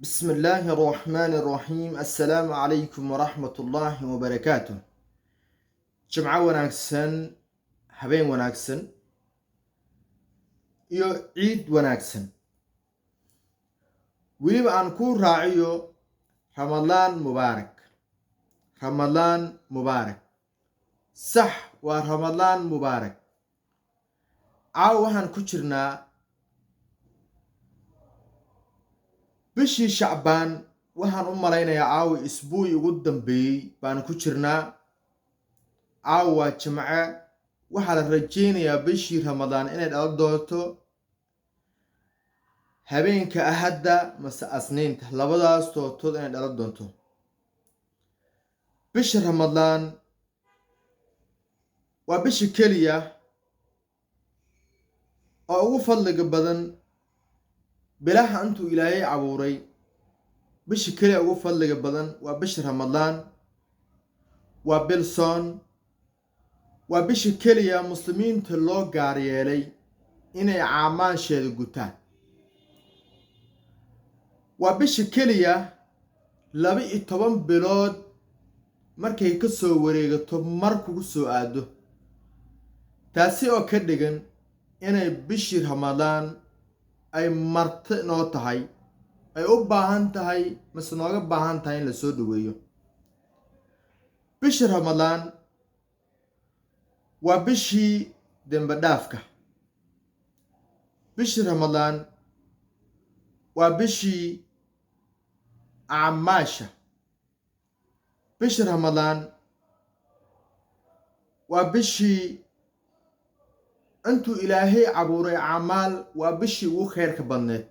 بسم الله الرحمن الرحيم السلام عليكم ورحمة الله وبركاته جمعة وناكسن هبين وناكسن iyo ciid wanaagsan weliba aan ku raaciyo ramadaan mubaarak sax waa ramadaan mubaarak caawa waxaan ku jirnaa bishii shacbaan waxaan u malaynayaa caawa isbuuci ugu dambeeyey baan ku jirnaa caawa waa jimce waxaa la rajeynayaa bishii ramadaan inay dhalo doonto habeenka ahadda mase asniinta labadaas tootood inay dhalo doonto bisha ramadaan waa bisha keliya oo ugu fadliga badan bilaha intuu ilaahay abuuray bisha keliya ugu fadliga badan waa bisha ramadaan waa bil soon waa bisha keliya muslimiinta loo gaar yeelay inay caamaansheeda gutaan waa bisha keliya 12 bilood markay ka soo wareegato mar kugu soo aado taasi oo ka dhigan inay bishii ramadaan ay marti noo tahay ay u baahan tahay mase nooga baahan tahay in la soo dhaweeyo bishii ramadaan waa bishii dembe dhaafka bishii ramadaan waa bishii acmaasha bishii ramadaan waa bishii intuu ilaahay abuuray acmaal waa bishii ugu khayrka badneed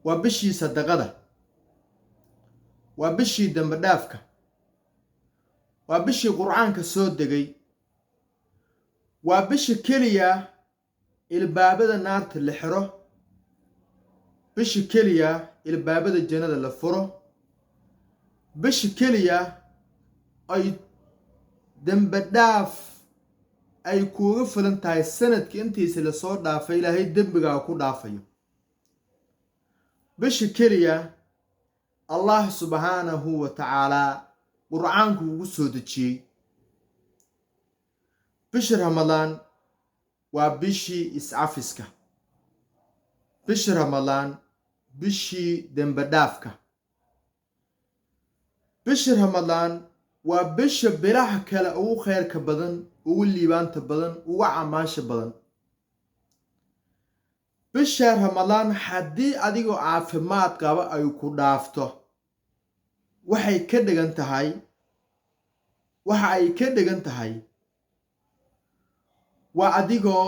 waa bishii sadaqada waa bishii dembe dhaafka waa bishii qur'aanka soo degay waa bisha keliya ilbaabada naarta la xiro bisha keliya ilbaabada jannada la furo bisha keliya ay dembe dhaaf ay kuuga filan tahay sanadkii intiisa lasoo dhaafay ilaahay dembigaa ku dhaafayo bisha keliya allah subxaanahu wa tacaalaa qur'aanku ugu soo dejiyey bisha ramadaan waa bishii iscafiska bisha ramadaan bishii dembe dhaafka bisha ramadaan waa bisha bilaha kale ugu khayrka badan ugu liibaanta badan ugu camaasha badan bisha ramadaan haddii adigoo caafimaad qaba ay ku dhaafto waxa ay ka dhigan tahay waa adigoo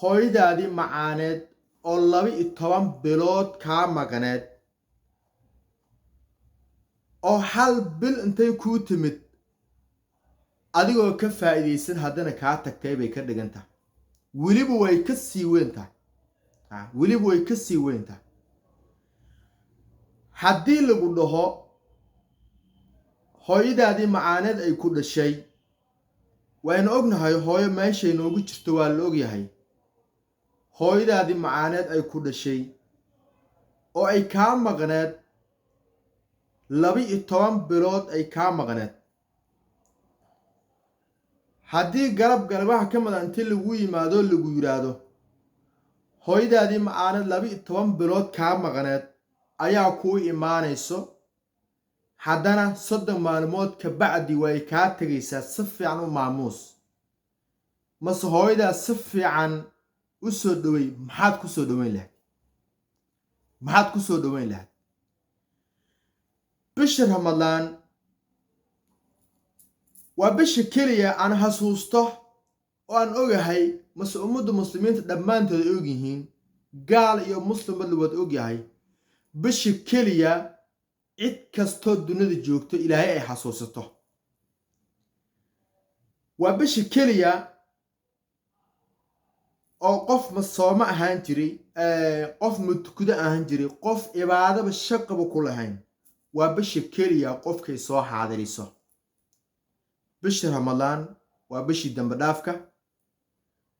hooyadaadii macaaneed oo 12 bilood kaa maqaneed oo hal bil intay kuu timid adigoo ka faa'iidaysan haddana kaa tagtay bay ka dhigan tahay weliba way ka sii weyn tahay haddii lagu dhaho hooyadaadii macaaneed ay ku dhashay waynu ognahay hooyo meeshay noogu jirto waa la ogyahay hooyadaadii macaaneed ay ku dhashay oo ay kaa maqneed 12 bilood ay kaa maqneed haddii galabaha ka mida intii lagu yimaado lagu yidhaahdo hooyadaadii macaaneed 12 bilood kaa maqneed ayaa kuu imaanayso haddana 30 maalmood ka bacdi way kaa tegaysaa si fiican u maamuus mase hooyadaas si fiican u soo dhawey maxaad ku soo dhaweyn lahayd bisha ramadaan waa bisha keliya aan xasuusto oo aan ogahay mase ummadda muslimiinta dhammaantood ay og yihiin gaal iyo muslimba labaad ogyahay bisha keliya cid kastoo dunida joogto ilaahay ay xasuusato waa bisha keliya oo qof masooma ahaan jiray qof mutukudo ahaan jiray qof cibaadaba shaqaba ku lahayn waa bisha keliya qofkay soo xaadiriso bisha ramadaan waa bishii dembe dhaafka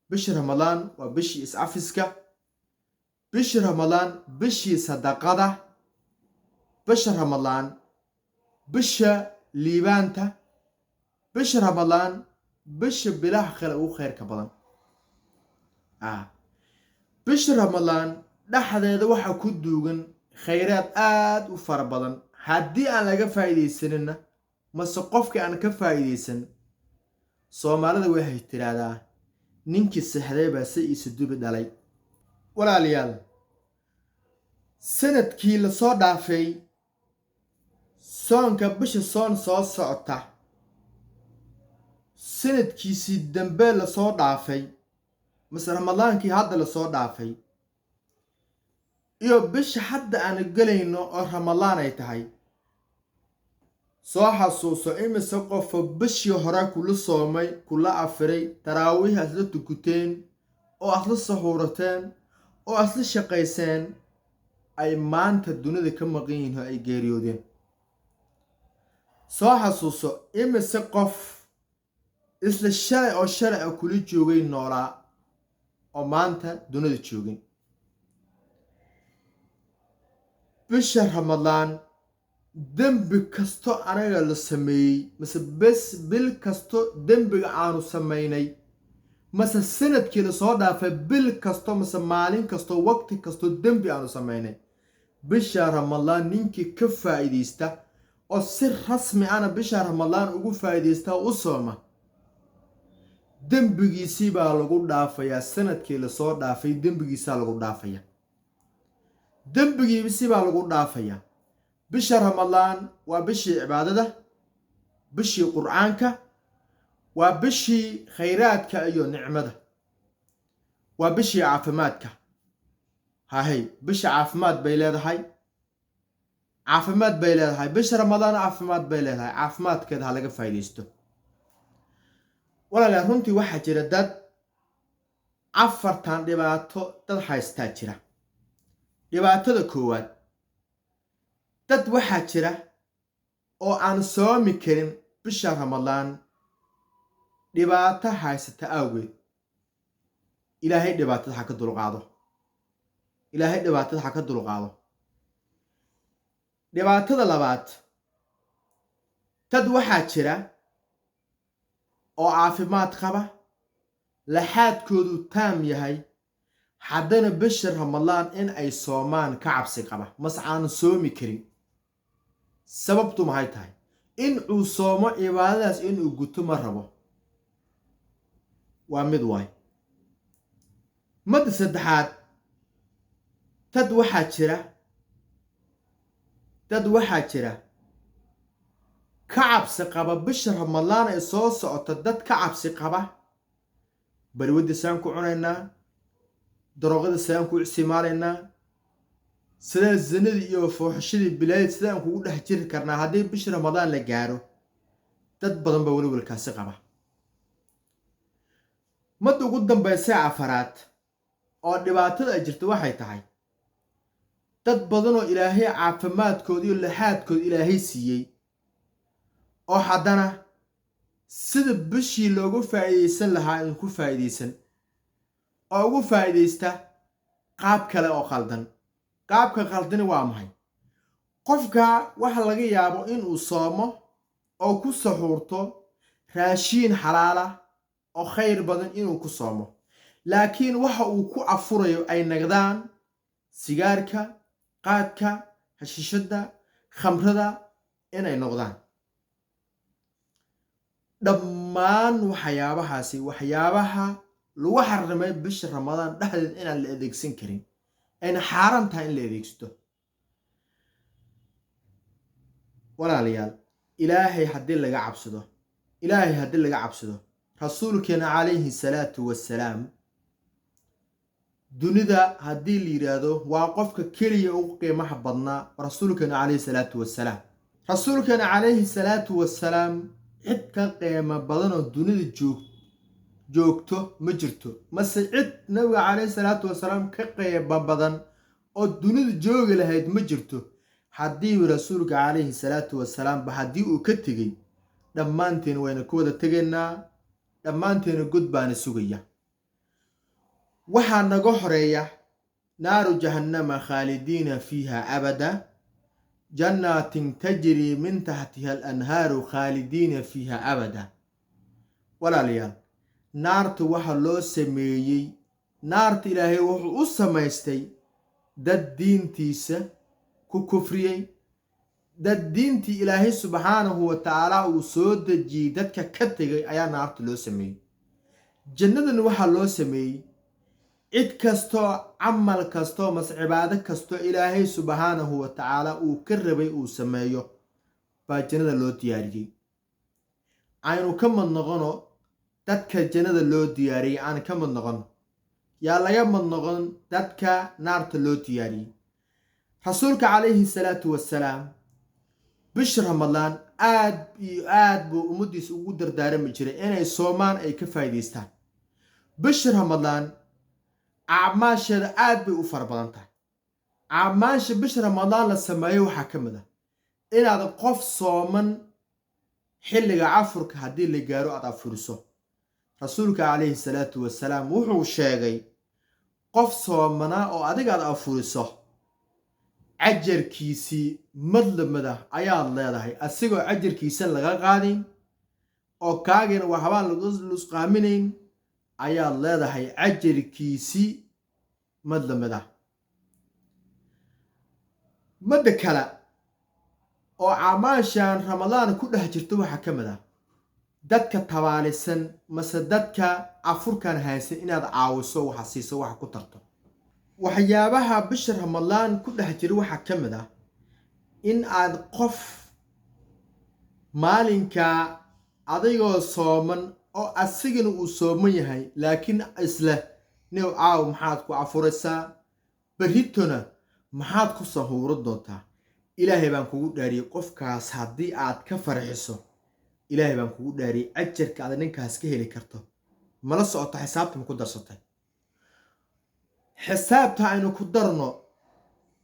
bisha ramadaan waa bishii iscafiska bishi ramadaan bishii sadaqada, bisha ramadaan bisha liibaanta, bisha ramadaan bisha bilaha kale ugu khayrka badan. bisha ramadaan dhexdeeda waxaa ku duugan khayraad aad u fara badan. haddii aan laga faa'iidaysanina mase qofkii aan ka faa'iidaysan, soomaalida waxay tiraahdaa ninkii sexday baa si isu dubi dhalay. walaalayaal, sanadkii lasoo dhaafay soonka bisha soon soo socota, sanadkiisii dambe lasoo dhaafay mase ramadaankii hadda lasoo dhaafay iyo bisha hadda aan gelayno oo ramadaan ay tahay, soo xasuuso imise qofo bishii hore kula soomay, kula afiray, taraawiih asla tukuteen oo asla sahuurateen oo asla shaqayseen, ay maanta dunida ka maqan yihiin oo ay geeriyoodeen. soo xasuuso imise qof isla shalay oo shalay ah kula joogay noolaa oo maanta dunida joogin. bisha ramadaan dembi kasto anaga la sameeyey mase bes bil kasto dembiga aanu samaynay, mase sanadkii lasoo dhaafay bil kasto mase maalin kasto waqti kasto dembi aanu samaynay, bisha ramadaan ninkii ka faa'iidaysta oo si rasmi ana bisha ramadaan ugu faa'iidaysta u sooma, dembigiisii baa lagu dhaafayaa. sanadkii lasoo dhaafay dembigiisaa lagu dhaafaya, dembigiisi baa lagu dhaafaya. bisha ramadaan waa bishii cibaadada, bishii qur'aanka, waa bishii khayraadka iyo nicmada, waa bishii caafimaadka. hahay bisha caafimaad bay leedahay, caafimaad bay leedahay. bisha ramadaan caafimaad bay leedahay, caafimaadkeeda ha laga faa'iidaysto. walaalayaal, runtii waxaa jira dad afartan dhibaato dad haystaa jira. dhibaatada koowaad, dad waxaa jira oo aan soomi karin bisha ramadaan dhibaato haysata awgeed. ilaahay dhibaatada ha ka dulqaado, ilaahay dhibaatada ha ka dulqaado. dhibaatada labaad, dad waxaa jira oo caafimaad qaba, laxaadkoodu taam yahay, haddana bisha ramadaan in ay soomaan ka cabsi qaba, mase aan soomi karin. sababtu maxay tahay? in uu soomo cibaadadaas inuu guto ma rabo. waa mid waay. madda saddexaad, dad waxaa jira ka cabsi qaba bisha ramadaan ee soo socota. dad ka cabsi qaba, balwadda saan ku cunaynaa, daroogada sidaan ku isticmaalaynaa, sidaan zinadii iyo fooxashadii bilaayad sidaan kugu dhex jiri karnaa haddii bisha ramadaan la gaaro. dad badan baa welwelkaasi qaba. madda ugu dambaysa afaraad oo dhibaatada ay jirta waxay tahay, dad badan oo ilaahay caafimaadkooda iyo laxaadkooda ilaahay siiyey oo haddana sida bishii loogu faa'iidaysan lahaa in ku faa'iidaysan, oo ugu faa'iidaysta qaab kale oo qaldan. qaabka qaldani waa maxay? qofka waxa laga yaabo inuu soomo oo ku saxuurto raashiin xalaala oo khayr badan inuu ku soomo, laakiin waxa uu ku afurayo ay nagdaan sigaarka, qaadka, hashiishada, khamrada inay noqdaan. dhammaan waxyaabahaasi waxyaabaha lagu xarimay bisha ramadaan dhexdeed inaan la adeegsan karin, ayna xaaraan tahay in la adeegsto. walaalayaal, ilaahay haddii laga cabsado, rasuulkeena calayhi salaatu wassalaam, dunida haddii la yidhaahdo waa qofka keliya ugu qiimaha badnaa, rasuulkeena calayhi salaatu wassalaam. rasuulkeena calayhi salaatu wassalaam cid ka qiimo badan oo dunida joogto ma jirto, mase cid nabiga calayhi salaatu wassalaam ka qiimo badan oo dunida joogi lahayd ma jirto. haddii rasuulka calayhi salaatu wassalaamba haddii uu ka tegey, dhammaanteen wayna ku wada tegaynaa, dhammaanteena god baana sugaya. waxaa naga horeeya نار جهنم خالدين فيها أبدا جنات تجري من تحتها الأنهار خالدين فيها أبدا ولا ليال نارت waxa loo sameeyay naarta ilaahay wuxuu u samaystay dad diintiisa ku kufriyay dad diintii ilaahay subxaanahu wa tacaala uu soo dejiyay dadka ka tegay ayaa naarta loo sameeyay jannadan waxa loo sameeyay cid kastoo camal kastoo mas cibaado kastoo ilaahay subxaanahu wa tacaala uu ka rabay uu sameeyo baa jannada loo diyaariyay aynu ka mid noqono dadka jannada loo diyaariyay aan ka mid noqon yaa laga mid noqon dadka naarta loo diyaariyay rasuulka calayhi salaatu wassalaam bish ramadaan aad iyo aad buu ummadiisa ugu dardaarami jiray inay soomaan ay ka faa'iideystaan bish ramadaan acmaasheeda aad bay u fara badan tahay acmaasha bish ramadaan la sameeyo waxaa ka mid ah inaad qof sooman xilliga cafurka haddii la gaaro aad afuriso rasuulka calayhi salaatu wassalaam wuxuu sheegay qof soomanaa oo adiga aad afuriso ajarkiisii madlamada ayaad leedahay asigoo ajarkiisa laga qaadin oo kaagina waxbaan lagu lusqaaminayn ayaad leedahay ajarkiisii madlamada mada kale oo acmaashan ramadaan ku dhex jirto waxaa ka mid ah dadka tabaalisan mase dadka afurkan haysan inaad caawiso waxa siiso waxa ku tarto waxyaabaha bisha ramadaan ku dhex jira waxaa ka mid ah in aad qof maalinka adigoo sooman oo asigana uu sooman yahay laakiin isla new caaw maxaad ku afuraysaa berritona maxaad ku sahuuro doontaa ilaahay baan kugu dhaariyay qofkaas haddii aad ka farxiso ilaahay baan kugu dhaariyay ajarka aad ninkaas ka heli karto mala socoto xisaabta ma ku darsatay xisaabta aynu ku darno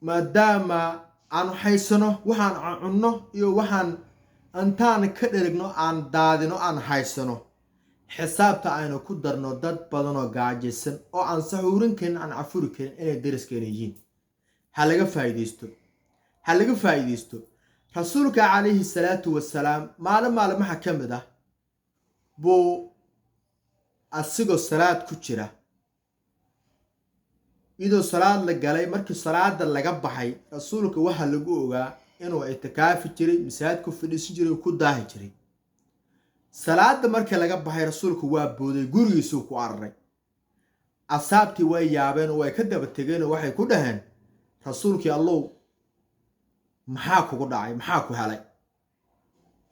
maadaama aanu haysano waxaan cunno iyo waxaan antaan ka dherigno aan daadino aan haysano xisaabta aynu ku darno dad badan oo gaajaysan oo aan sahuurin karin aan afuri karin inay dariskeena yihiin ha laga faa'iideysto rasuulka calayhi salaatu wassalaam maalmaha ka mid ah buu asigoo salaad ku jira idoo salaad la galay markii salaada laga baxay rasuulka waxa lagu ogaa inuu itikaafi jiray masaajid ku fadhiisan jiray ku daahi jiray salaada markii laga baxay rasuulku waa booday gurigiisuu ku araray asaabtii way yaabeen oo way ka daba tageen oo waxay ku dhaheen rasuulkii allow maxaa kugu dhacay maxaa ku helay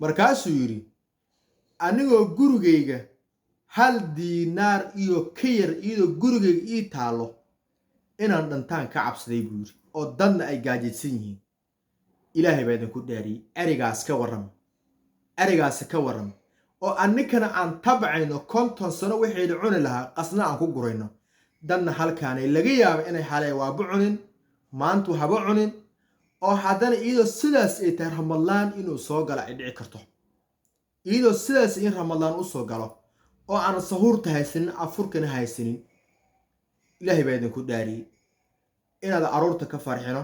markaasuu yidhi anigoo gurigayga hal diinaar iyo ka yar iyadoo gurigayga ii taalo inaan dhantaan ka cabsaday buu yidhi oo dadna ay gaajaysan yihiin ilaahay baa idinku dhaariyey erigaasi ka warram oo annikana aan tabcayno 50 sano wixii cuni lahaa qasna aan ku gurayno dadna halkaanay laga yaabo inay xalay waaba cunin maanta waxba cunin oo haddana iyadoo sidaas ay tahay ramadaan inuu soo galo ay dhici karto iyadoo sidaas in ramadaan u soo galo oo aan sahuurta haysanin afurkana haysanin ilaahay baa idinku dhaariyey inaad aroorta ka farxino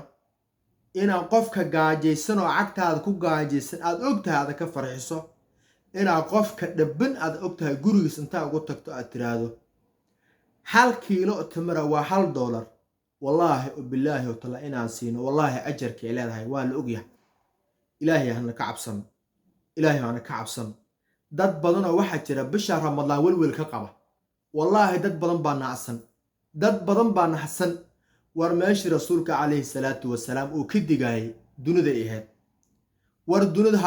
inaad qofka gaajaysan oo cagtaada ku gaajaysan aad ogtahay aad ka farxiso inaad qofka dhabban aad ogtahay gurigiis intaa ugu tagto aad tiraahdo 1 kiilo tamara waa $1 wallaahi oo bilaahi oo tala inaan siino wallaahi ajarka ay leedahay waa la ogyahay ilaahay hana ka cabsan dad badan oo waxa jira bisha ramadaan welwel ka qaba wallaahi dad badan baa naxsan war meeshii rasuulka calayhi salaatu wassalaam uu ka digayay dunida ahayd war dunida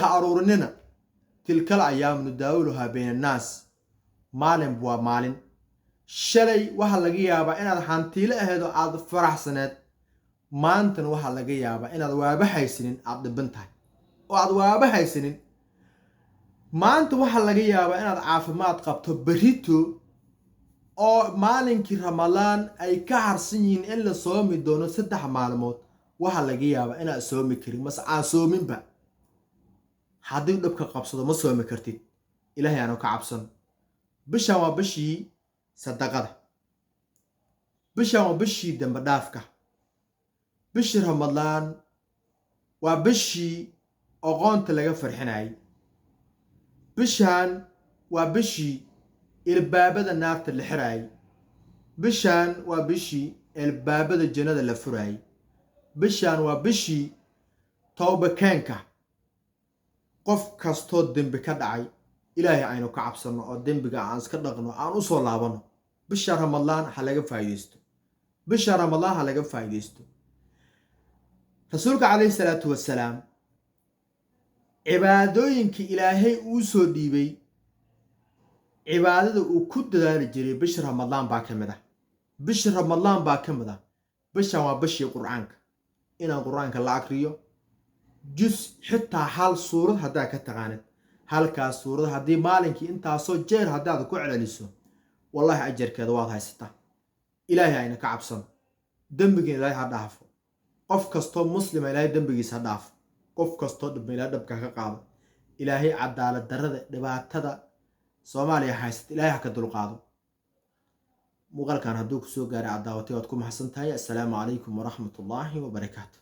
ha aruurinina tilkal ayaam nudaawuluha bayna annaas maalin waa maalin shalay waxa laga yaabaa inaad hantiile ahayd oo aad faraxsaneed maantana waxa laga yaabaa inaad waaba haysanin aad dhiban tahay oo aad waaba haysanin maanta waxa laga yaabaa inaad caafimaad qabto berrito oo maalinkii ramadaan ay ka harsan yihiin in la soomi doono 3 maalmood waxa laga yaabaa inaad soomi karin mas aan soominba haddii dhabka qabsado ma soomi kartid ilaahay aanu ka cabsan bishan waa bishii sadaqada bishan waa bishii dambe dhaafka bishii ramadaan waa bishii aqoonta laga farxinayay bishan waa bishii ilbaabada naarta la xiraayay bishan waa bishii ilbaabada jannada la furaayay bishan waa bishii tawbakeenka qof kastoo dembi ka dhacay ilaahay aynu ka cabsano oo dembiga aan iska dhaqno aan u soo laabano bisha ramadaan ha laga faa'iideysto bisha ramadaan ha laga faa'iideysto rasuulka calayhi salaatu wasalaam cibaadooyinka ilaahay uu soo dhiibay cibaadada uu ku dadaali jiray bisha ramadaan baa ka mid ah bisha ramadaan baa ka mid ah bishan waa bishii qur'aanka inaan qur'aanka la akriyo jus xitaa hal suurad haddaa ka taqaanid halkaas suurad haddii maalinkii intaasoo jeer haddaad ku celceliso wallahi ajarkeeda waad haysataa ilaahay ayna ka cabsano dembigiina ilaahay ha dhaafo qof kastoo muslima ilaahay dembigiisa ha dhaafo qof kastoo dhibma ilaahay dhabka ka qaado ilaahay cadaalad darrada dhibaatada soomaaliya haysata ilaahay ha ka dulqaado muuqaalkan hadduu ku soo gaaray caddaawatay waad ku mahadsan tahay assalaamu calaykum waraxmatullaahi wabarakaatu